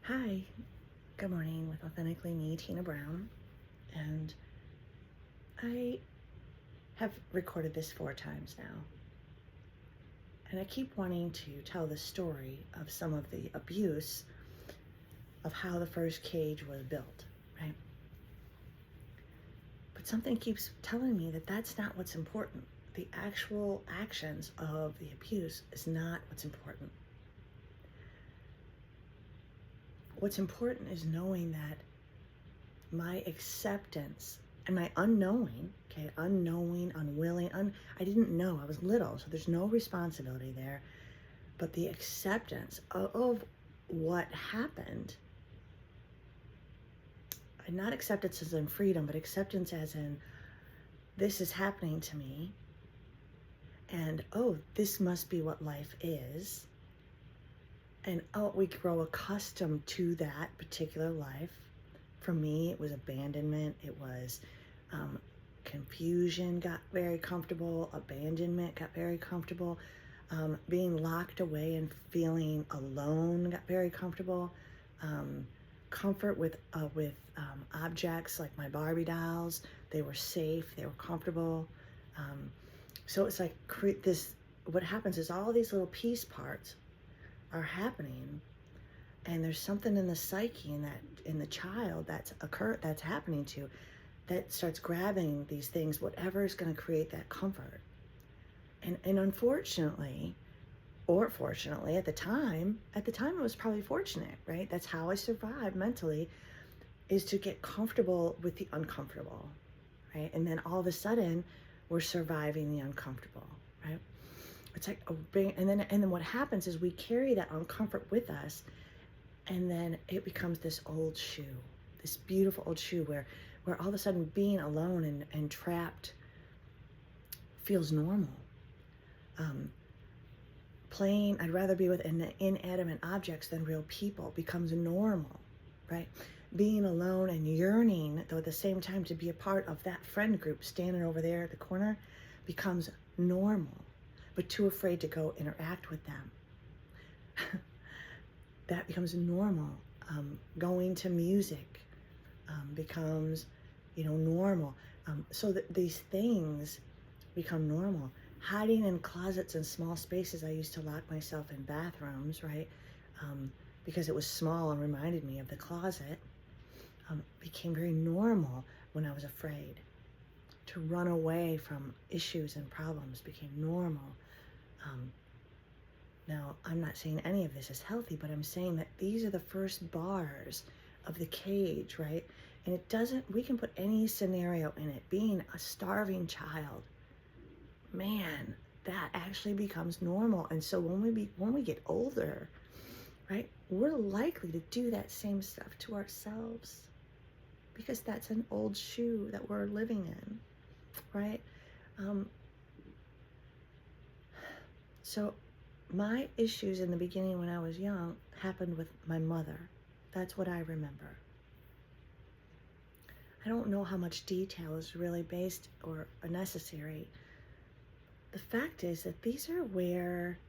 Hi, good morning with Authentically Me, Tina Brown. And I have recorded this 4 times now. And I keep wanting to tell the story of some of the abuse of how the first cage was built, right? But something keeps telling me that that's not what's important. The actual actions of the abuse is not what's important. What's important is knowing that my acceptance and my unknowing, okay, unknowing, unwilling, I didn't know, I was little, so there's no responsibility there, but the acceptance of what happened, and not acceptance as in freedom, but acceptance as in this is happening to me, and oh, this must be what life is, and oh, we grow accustomed to that particular life. For me, it was abandonment, it was confusion got very comfortable, abandonment got very comfortable, being locked away and feeling alone got very comfortable, comfort with objects like my Barbie dolls. They were safe, they were comfortable. So it's like this, what happens is all these little piece parts are happening, and there's something in the psyche in the child that's happening to, that starts grabbing these things, whatever is going to create that comfort. And unfortunately, or fortunately, at the time it was probably fortunate, right? That's how I survived mentally, is to get comfortable with the uncomfortable, right? And then all of a sudden, we're surviving the uncomfortable, right? It's like and then what happens is we carry that uncomfort with us, and then it becomes this old shoe, this beautiful old shoe where all of a sudden being alone and trapped feels normal. Playing, I'd rather be with inanimate objects than real people becomes normal, right? Being alone and yearning, though at the same time, to be a part of that friend group standing over there at the corner becomes normal, but too afraid to go interact with them. That becomes normal. Going to music becomes, normal. So that these things become normal. Hiding in closets and small spaces. I used to lock myself in bathrooms, right? Because it was small and reminded me of the closet. Became very normal when I was afraid. To run away from issues and problems became normal. Now, I'm not saying any of this is healthy, but I'm saying that these are the first bars of the cage, right? And we can put any scenario in it. Being a starving child, man, that actually becomes normal. And so when we get older, right, we're likely to do that same stuff to ourselves, because that's an old shoe that we're living in, right? So my issues in the beginning when I was young happened with my mother. That's what I remember. I don't know how much detail is really based or necessary. The fact is that these are where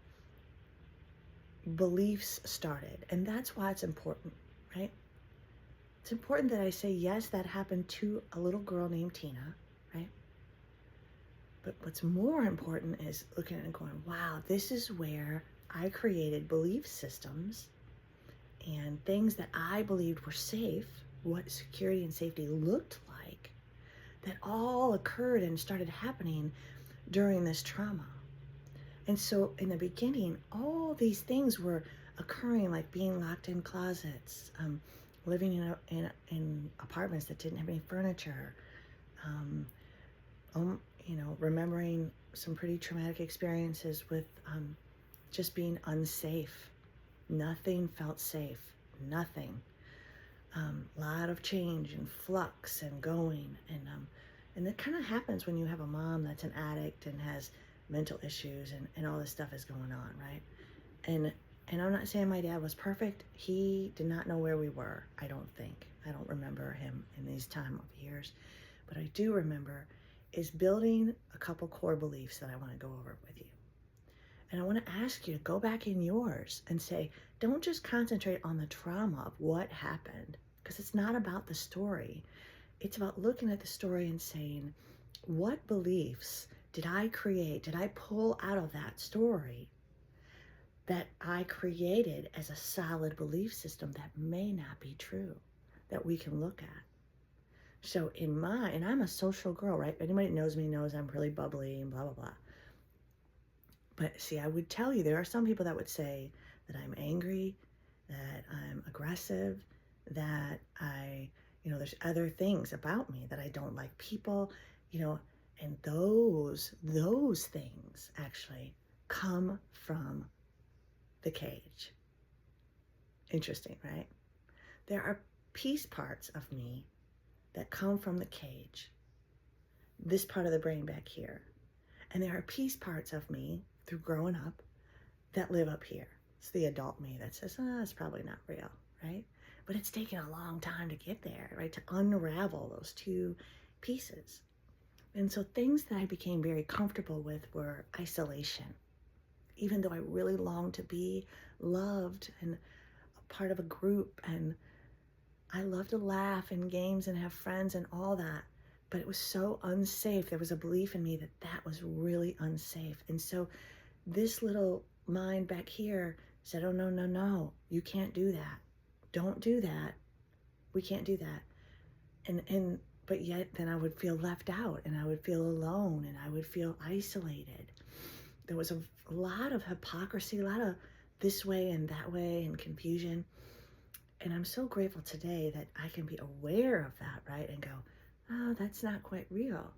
beliefs started, and that's why it's important, right? It's important that I say, yes, that happened to a little girl named Tina, right? But what's more important is looking at it and going, wow, this is where I created belief systems and things that I believed were safe, what security and safety looked like, that all occurred and started happening during this trauma. And so in the beginning, all these things were occurring, like being locked in closets, living in apartments that didn't have any furniture, remembering some pretty traumatic experiences with just being unsafe. Nothing felt safe, nothing. A lot of change and flux and going, and that kind of happens when you have a mom that's an addict and has mental issues and all this stuff is going on, right? And I'm not saying my dad was perfect. He did not know where we were, I don't think. I don't remember him in these time of years. But I do remember is building a couple core beliefs that I want to go over with you. And I want to ask you to go back in yours and say, don't just concentrate on the trauma of what happened, because it's not about the story. It's about looking at the story and saying, what beliefs did I create? Did I pull out of that story that I created as a solid belief system that may not be true, that we can look at? So and I'm a social girl, right? Anybody that knows me knows I'm really bubbly and blah, blah, blah. But see, I would tell you, there are some people that would say that I'm angry, that I'm aggressive, that there's other things about me, that I don't like people, and those things actually come from the cage. Interesting, right? There are piece parts of me that come from the cage, this part of the brain back here. And there are piece parts of me through growing up that live up here. It's the adult me that says, it's probably not real, right? But it's taken a long time to get there, right? To unravel those two pieces. And so things that I became very comfortable with were isolation. Even though I really longed to be loved and a part of a group, and I love to laugh and games and have friends and all that, but it was so unsafe. There was a belief in me that that was really unsafe. And so this little mind back here said, oh, no, no, no, you can't do that. Don't do that. We can't do that. But yet then I would feel left out, and I would feel alone, and I would feel isolated. There was a lot of hypocrisy, a lot of this way and that way and confusion. And I'm so grateful today that I can be aware of that, right? And go, oh, that's not quite real.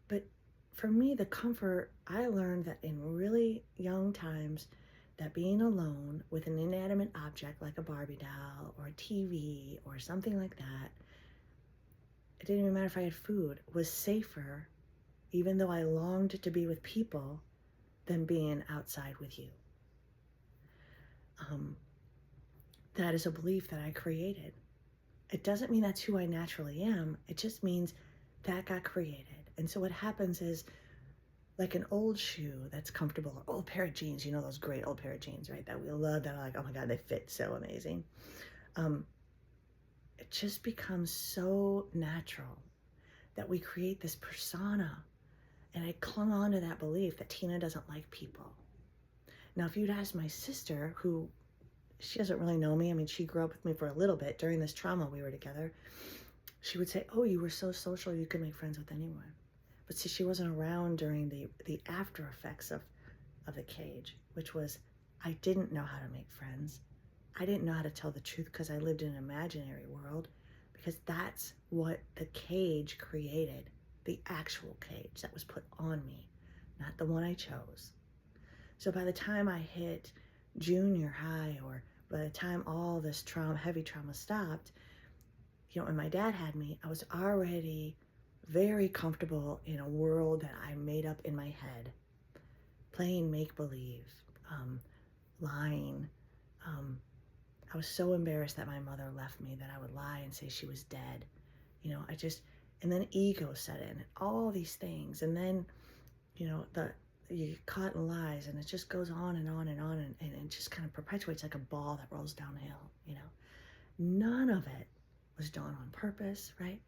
But for me, the comfort, I learned that in really young times, that being alone with an inanimate object like a Barbie doll or a TV or something like that, it didn't even matter if I had food, was safer, even though I longed to be with people, than being outside with you. That is a belief that I created. It doesn't mean that's who I naturally am. It just means that got created. And so what happens is, like an old shoe that's comfortable, or old pair of jeans, those great old pair of jeans, right? That we love, that are like, oh my God, they fit so amazing. It just becomes so natural that we create this persona. And I clung on to that belief that Tina doesn't like people. Now, if you'd asked my sister, who, she doesn't really know me. I mean, she grew up with me for a little bit during this trauma we were together. She would say, oh, you were so social, you could make friends with anyone. But see, she wasn't around during the after effects of the cage, which was, I didn't know how to make friends. I didn't know how to tell the truth because I lived in an imaginary world, because that's what the cage created, the actual cage that was put on me, not the one I chose. So by the time I hit junior high, or by the time all this heavy trauma stopped, and my dad had me, I was already very comfortable in a world that I made up in my head, playing make-believe, lying. I was so embarrassed that my mother left me that I would lie and say she was dead. And then ego set in, all these things. And then, you get caught in lies, and it just goes on and on and on, and it just kind of perpetuates like a ball that rolls downhill, None of it was done on purpose, right?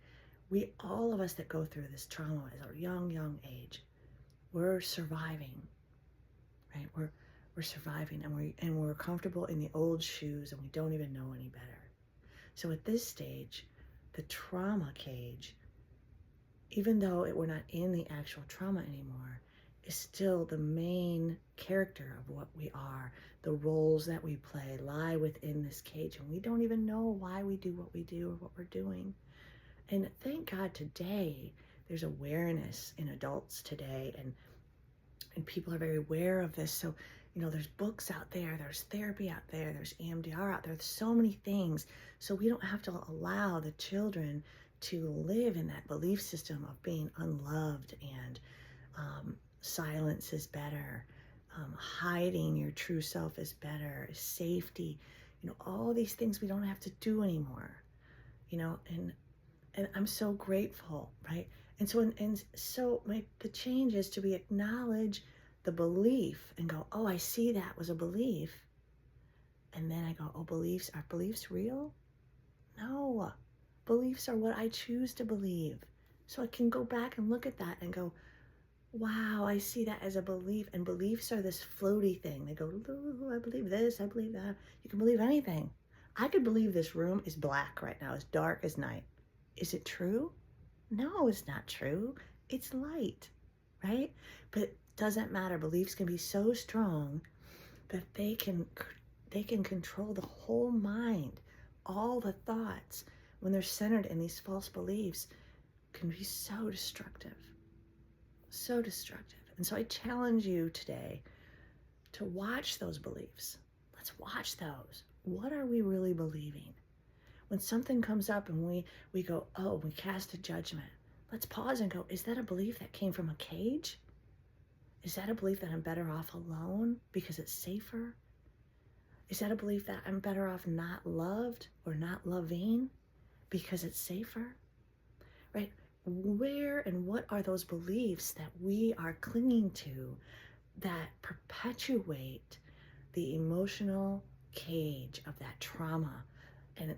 All of us that go through this trauma at our young age, we're surviving, right? We're surviving, and we're comfortable in the old shoes, and we don't even know any better. So at this stage, the trauma cage, even though we're not in the actual trauma anymore, is still the main character of what we are. The roles that we play lie within this cage, and we don't even know why we do what we do or what we're doing. And thank God today, there's awareness in adults today, and people are very aware of this. So, there's books out there, there's therapy out there, there's EMDR out there, there's so many things. So we don't have to allow the children to live in that belief system of being unloved, and silence is better, hiding your true self is better, safety, all these things we don't have to do anymore, and I'm so grateful, right? And so the change is to acknowledge the belief and go, oh, I see that was a belief. And then I go, oh, are beliefs real? No. Beliefs are what I choose to believe. So I can go back and look at that and go, wow, I see that as a belief. And beliefs are this floaty thing. They go, ooh, I believe this, I believe that. You can believe anything. I could believe this room is black right now, as dark as night. Is it true? No, it's not true. It's light, right? But it doesn't matter. Beliefs can be so strong that they can control the whole mind. All the thoughts, when they're centered in these false beliefs, can be so destructive. So destructive. And so I challenge you today to watch those beliefs. Let's watch those. What are we really believing? When something comes up and we go, oh, we cast a judgment. Let's pause and go, is that a belief that came from a cage? Is that a belief that I'm better off alone because it's safer? Is that a belief that I'm better off not loved or not loving because it's safer? Right? Where and what are those beliefs that we are clinging to that perpetuate the emotional cage of that trauma?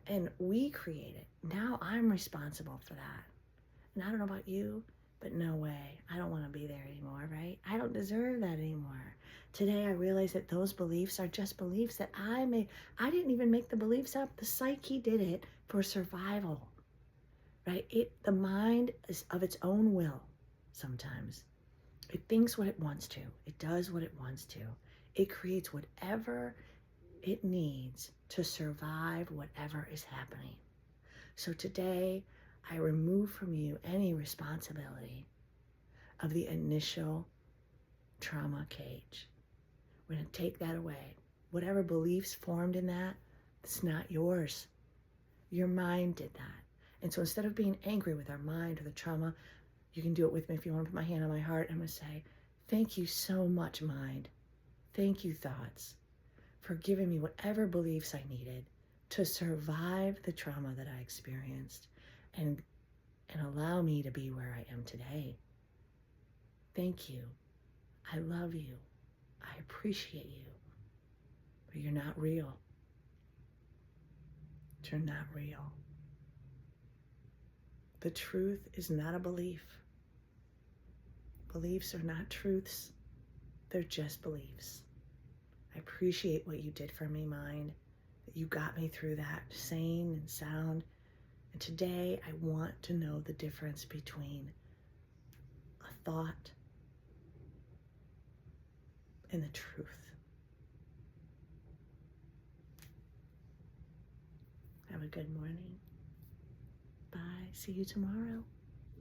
And we create it. Now I'm responsible for that. And I don't know about you, but no way. I don't want to be there anymore, right? I don't deserve that anymore. Today I realize that those beliefs are just beliefs that I made. I didn't even make the beliefs up. The psyche did it for survival, right? The mind is of its own will sometimes. It thinks what it wants to. It does what it wants to. It creates whatever it needs to survive whatever is happening. So today, I remove from you any responsibility of the initial trauma cage. We're going to take that away. Whatever beliefs formed in that, it's not yours. Your mind did that. And so instead of being angry with our mind or the trauma, you can do it with me if you want to put my hand on my heart. I'm going to say, thank you so much, mind. Thank you, thoughts, for giving me whatever beliefs I needed to survive the trauma that I experienced and allow me to be where I am today. Thank you. I love you. I appreciate you. But you're not real. You're not real. The truth is not a belief. Beliefs are not truths. They're just beliefs. I appreciate what you did for me, mind, that you got me through that sane and sound. And today I want to know the difference between a thought and the truth. Have a good morning. Bye. See you tomorrow.